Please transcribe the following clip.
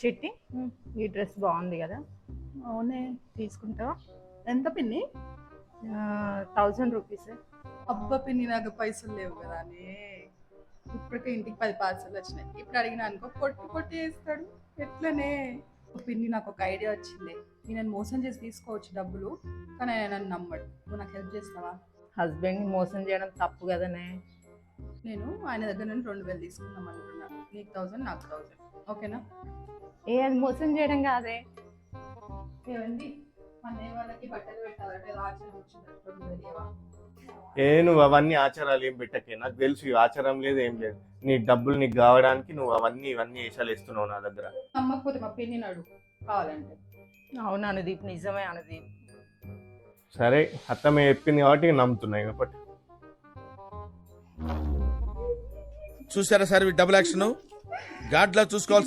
చిట్టి, ఈ డ్రెస్ బాగుంది కదా, అవునే, తీసుకుంటావా? ఎంత పిన్ని? 1000 రూపీస్. అబ్బా పిన్ని, నాకు పైసలు లేవు కదా అని. ఇప్పటికే ఇంటికి 10 పార్సల్ వచ్చినాయి. ఇప్పుడు అడిగినా అనుకో కొట్టి కొట్టి వేస్తాడు. ఎట్లనే పిన్ని, నాకు ఒక ఐడియా వచ్చింది. నేను మోసం చేసి తీసుకోవచ్చు డబ్బులు, కానీ ఆయన నన్ను నమ్మడు. నువ్వు నాకు హెల్ప్ చేస్తావా? హస్బెండ్ని మోసం చేయడం తప్పు కదనే. నేను ఆయన దగ్గర నుండి 2000 తీసుకుందాం అనుకున్నాను. నీకు 1000, నాకు 1000, ఓకేనా? అది మోసం చేయడం కాదే. ఏమండి, మన వాళ్ళకి బట్టలు పెట్టాలంటే రాజ్యం వచ్చింది. నువ్వు అవన్నీ ఆచారాలు ఏం పెట్టకే, నాకు తెలుసు ఈ ఆచారం లేదు ఏం లేదు. నీ డబ్బులు నీకు కావడానికి నువ్వు ఇవన్నీ వేషాలు వేస్తున్నావు నా దగ్గర. నమ్మకపోతే మా పిన్ని అడుగు కావాలంటే. అవును అనుదీప్, నిజమే అనుదీప్. సరే, అత్తమ్మ చెప్పింది కాబట్టి నమ్ముతున్నాయి కాబట్టి. చూసారా సార్ డబుల్ యాక్షన్ గాడ్లా చూసుకోవాల్సిన